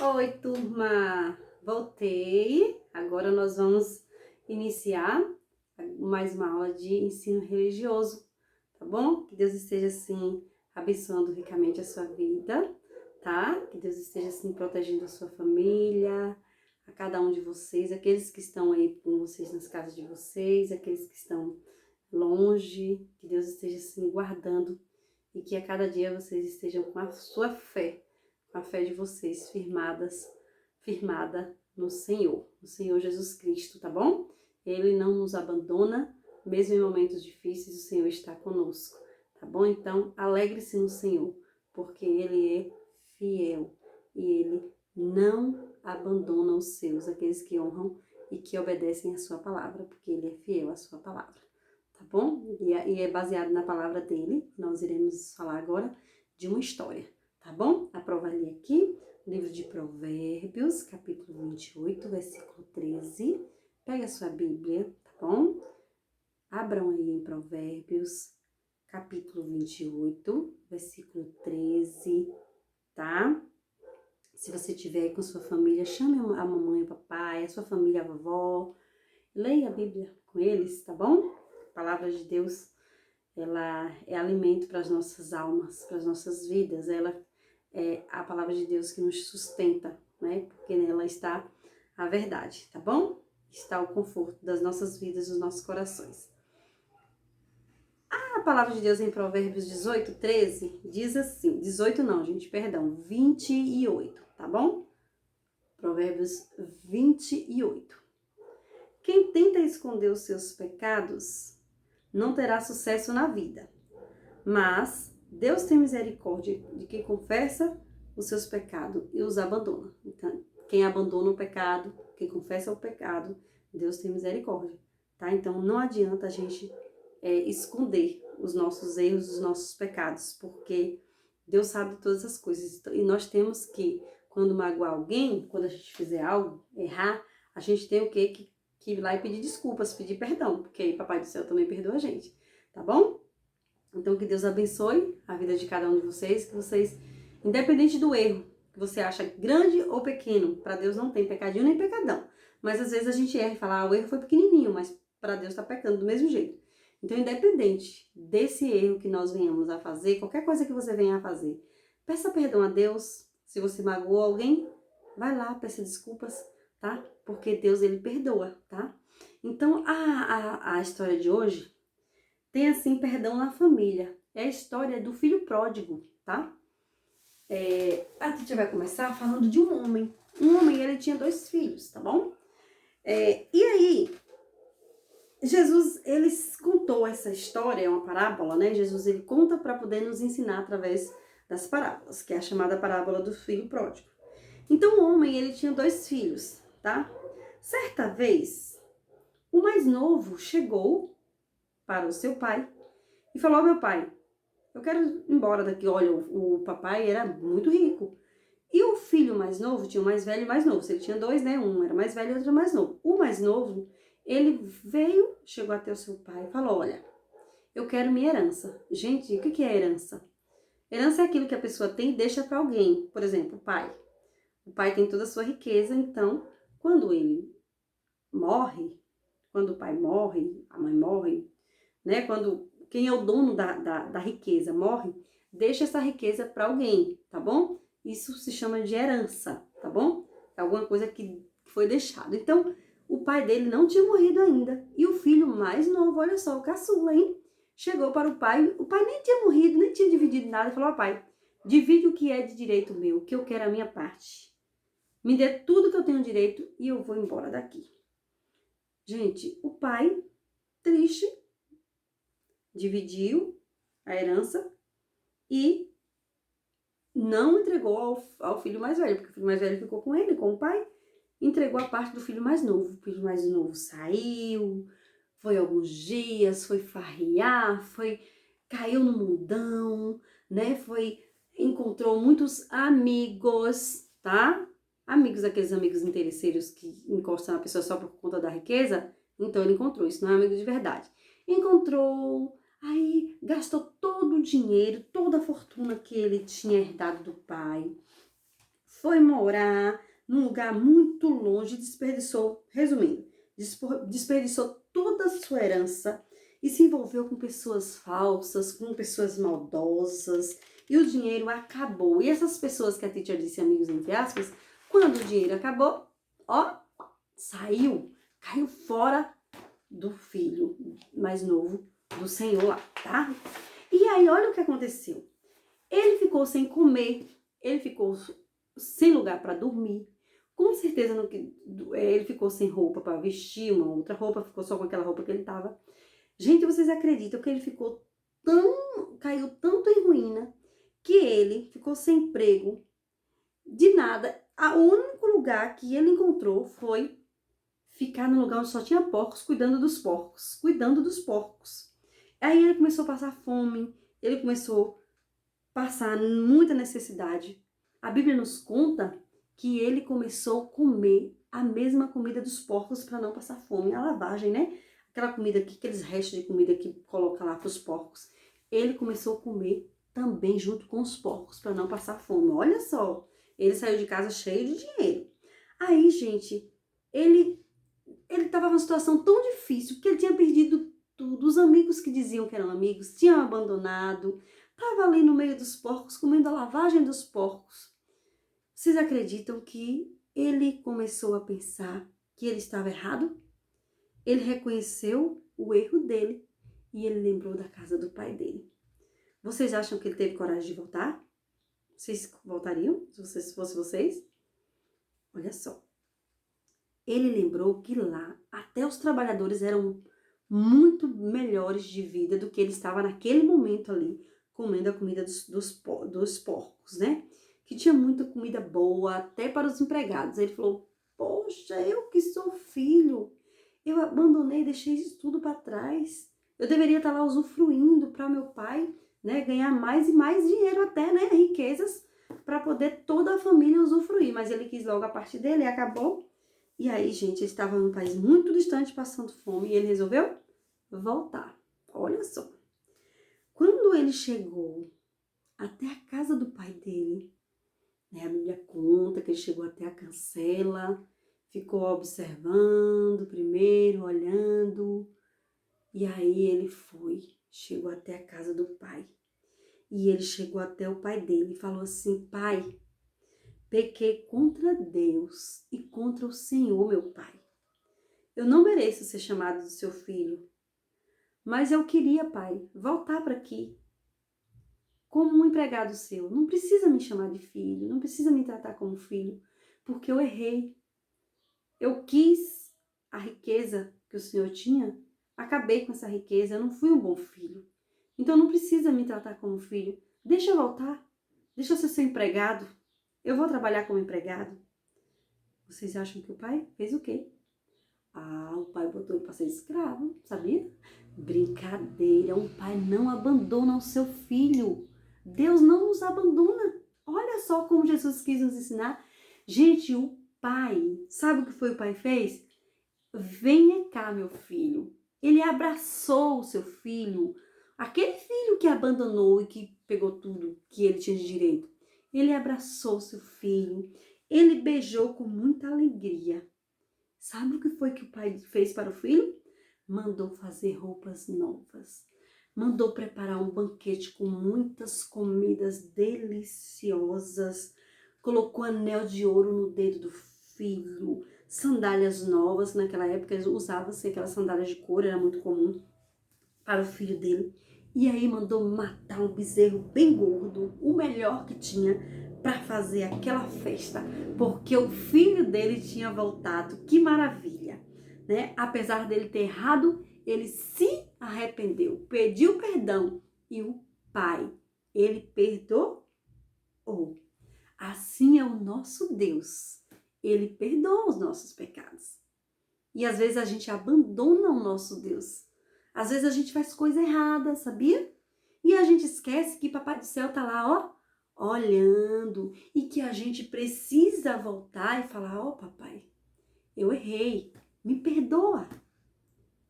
Oi, turma! Voltei. Agora nós vamos iniciar mais uma aula de ensino religioso, tá bom? Que Deus esteja, assim, abençoando ricamente a sua vida, tá? Que Deus esteja, assim, protegendo a sua família, a cada um de vocês, aqueles que estão aí com vocês nas casas de vocês, aqueles que estão longe, que Deus esteja, assim, guardando e que a cada dia vocês estejam com a sua fé, com a fé de vocês firmada no Senhor Jesus Cristo, tá bom? Ele não nos abandona, mesmo em momentos difíceis, o Senhor está conosco, tá bom? Então, alegre-se no Senhor, porque Ele é fiel e Ele não abandona os seus, aqueles que honram e que obedecem a sua palavra, porque Ele é fiel à sua palavra. Tá bom? E é baseado na palavra dele. Nós iremos falar agora de uma história, tá bom? A prova ali aqui, livro de Provérbios, capítulo 28, versículo 13. Pega a sua Bíblia, tá bom? Abram aí em Provérbios, capítulo 28, versículo 13, tá? Se você tiver aí com sua família, chame a mamãe, o papai, a sua família, a vovó. Leia a Bíblia com eles, tá bom? A palavra de Deus, ela é alimento para as nossas almas, para as nossas vidas. Ela é a palavra de Deus que nos sustenta, né? Porque nela está a verdade, tá bom? Está o conforto das nossas vidas, dos nossos corações. A palavra de Deus em Provérbios 18, 13 diz assim, 18 não, gente, perdão, 28, tá bom? Provérbios 28. Quem tenta esconder os seus pecados não terá sucesso na vida, mas Deus tem misericórdia de quem confessa os seus pecados e os abandona. Então, quem abandona o pecado, quem confessa o pecado, Deus tem misericórdia, tá? Então, não adianta a gente esconder os nossos erros, os nossos pecados, porque Deus sabe todas as coisas. E nós temos que, quando magoar alguém, quando a gente fizer algo, errar, a gente tem o quê? Que ir lá e pedir desculpas, pedir perdão, porque aí Papai do Céu também perdoa a gente, tá bom? Então, que Deus abençoe a vida de cada um de vocês, que vocês, independente do erro que você acha grande ou pequeno, para Deus não tem pecadinho nem pecadão. Mas às vezes a gente erra e fala, o erro foi pequenininho, mas para Deus está pecando do mesmo jeito. Então, independente desse erro que nós venhamos a fazer, qualquer coisa que você venha a fazer, peça perdão a Deus. Se você magoou alguém, vai lá, peça desculpas, tá? Porque Deus, ele perdoa, tá? Então, a história de hoje tem, assim, perdão na família. É a história do filho pródigo, tá? A gente vai começar falando de um homem. Um homem, ele tinha 2 filhos, tá bom? E aí, Jesus, ele contou essa história, é uma parábola, né? Jesus, ele conta para poder nos ensinar através das parábolas, que é a chamada parábola do filho pródigo. Então, o homem, ele tinha 2 filhos, tá? Certa vez, o mais novo chegou para o seu pai e falou, meu pai, eu quero ir embora daqui. Olha, o papai era muito rico. E o filho mais novo, tinha o mais velho e o mais novo. Se ele tinha 2, né? Um era mais velho e outro era mais novo. O mais novo, ele veio, chegou até o seu pai e falou, olha, eu quero minha herança. Gente, o que é herança? Herança é aquilo que a pessoa tem e deixa para alguém. Por exemplo, o pai. O pai tem toda a sua riqueza, então, quando ele morre, quando o pai morre, a mãe morre, né? Quando quem é o dono da riqueza morre, deixa essa riqueza para alguém, tá bom? Isso se chama de herança, tá bom? É alguma coisa que foi deixado. Então, o pai dele não tinha morrido ainda. E o filho mais novo, olha só, o caçula, hein? Chegou para o pai nem tinha morrido, nem tinha dividido nada. Falou, ó, pai, divide o que é de direito meu, que eu quero a minha parte. Me dê tudo que eu tenho direito e eu vou embora daqui. Gente, o pai, triste, dividiu a herança e não entregou ao filho mais velho, porque o filho mais velho ficou com ele, com o pai, entregou a parte do filho mais novo. O filho mais novo saiu, foi alguns dias, foi farrear, caiu no mundão, né? Encontrou muitos amigos, tá? Amigos, aqueles amigos interesseiros que encostam na pessoa só por conta da riqueza. Então ele encontrou, isso não é amigo de verdade. Encontrou, aí gastou todo o dinheiro, toda a fortuna que ele tinha herdado do pai. foi morar num lugar muito longe, desperdiçou, resumindo, desperdiçou toda a sua herança e se envolveu com pessoas falsas, com pessoas maldosas, e o dinheiro acabou. E essas pessoas que a teacher disse, amigos entre aspas, quando o dinheiro acabou, ó, caiu fora do filho mais novo do Senhor lá, tá? E aí, olha o que aconteceu. Ele ficou sem comer, ele ficou sem lugar para dormir, com certeza ele ficou sem roupa para vestir, uma outra roupa, ficou só com aquela roupa que ele tava. Gente, vocês acreditam que ele caiu tanto em ruína, que ele ficou sem emprego, de nada. O único lugar que ele encontrou foi ficar num lugar onde só tinha porcos, cuidando dos porcos. Aí ele começou a passar fome, ele começou a passar muita necessidade. A Bíblia nos conta que ele começou a comer a mesma comida dos porcos para não passar fome, a lavagem, né? Aquela comida, aqueles restos de comida que coloca lá para os porcos. Ele começou a comer também junto com os porcos para não passar fome. Olha só, ele saiu de casa cheio de dinheiro. Aí, gente, ele estava numa situação tão difícil que ele tinha perdido tudo. Os amigos que diziam que eram amigos tinham abandonado. Estava ali no meio dos porcos, comendo a lavagem dos porcos. Vocês acreditam que ele começou a pensar que ele estava errado? Ele reconheceu o erro dele e ele lembrou da casa do pai dele. Vocês acham que ele teve coragem de voltar? Vocês voltariam, se fosse vocês? Olha só. Ele lembrou que lá até os trabalhadores eram muito melhores de vida do que ele estava naquele momento ali, comendo a comida dos porcos, né? Que tinha muita comida boa, até para os empregados. Ele falou, poxa, eu que sou filho, eu abandonei, deixei isso tudo para trás. Eu deveria estar lá usufruindo para meu pai, né, ganhar mais e mais dinheiro até, né, riquezas, para poder toda a família usufruir. Mas ele quis logo a parte dele e acabou. E aí, gente, ele estava num país muito distante, passando fome, e ele resolveu voltar. Olha só. Quando ele chegou até a casa do pai dele, né, a Bíblia conta que ele chegou até a cancela, ficou observando primeiro, olhando, e aí ele chegou até a casa do pai. E ele chegou até o pai dele e falou assim, pai, pequei contra Deus e contra o Senhor, meu pai. Eu não mereço ser chamado de seu filho, mas eu queria, pai, voltar para aqui como um empregado seu. Não precisa me chamar de filho, não precisa me tratar como filho, porque eu errei. Eu quis a riqueza que o Senhor tinha, acabei com essa riqueza, eu não fui um bom filho. Então não precisa me tratar como filho. Deixa eu voltar, deixa eu ser seu empregado. Eu vou trabalhar como empregado. Vocês acham que o pai fez o quê? O pai botou ele para ser escravo, sabia? Brincadeira, um pai não abandona o seu filho. Deus não nos abandona. Olha só como Jesus quis nos ensinar. Gente, o pai, sabe o que foi o pai fez? Venha cá, meu filho. Ele abraçou o seu filho, aquele filho que abandonou e que pegou tudo que ele tinha de direito. Ele abraçou seu filho, ele beijou com muita alegria. Sabe o que foi que o pai fez para o filho? Mandou fazer roupas novas. Mandou preparar um banquete com muitas comidas deliciosas. Colocou anel de ouro no dedo do filho. Sandálias novas. Naquela época usava-se aquelas sandálias de couro, era muito comum para o filho dele. E aí mandou matar um bezerro bem gordo, o melhor que tinha, para fazer aquela festa, porque o filho dele tinha voltado. Que maravilha, né? Apesar dele ter errado, ele se arrependeu, pediu perdão e o pai, ele perdoou. Assim é o nosso Deus. Ele perdoa os nossos pecados. E às vezes a gente abandona o nosso Deus. Às vezes a gente faz coisa errada, sabia? E a gente esquece que Papai do Céu tá lá, ó, olhando, e que a gente precisa voltar e falar, ó, papai, eu errei, me perdoa.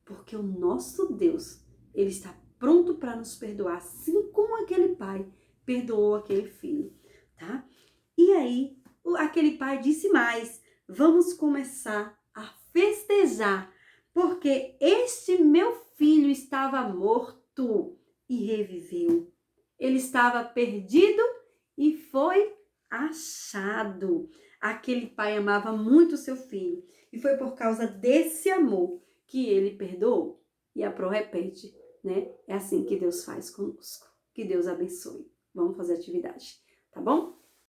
Porque o nosso Deus, ele está pronto para nos perdoar, assim como aquele pai perdoou aquele filho, tá? E aí, aquele pai disse mais: vamos começar a festejar, porque este meu filho estava morto e reviveu. Ele estava perdido e foi achado. Aquele pai amava muito seu filho e foi por causa desse amor que ele perdoou. E a Pro repete, né? É assim que Deus faz conosco. Que Deus abençoe. Vamos fazer atividade, tá bom?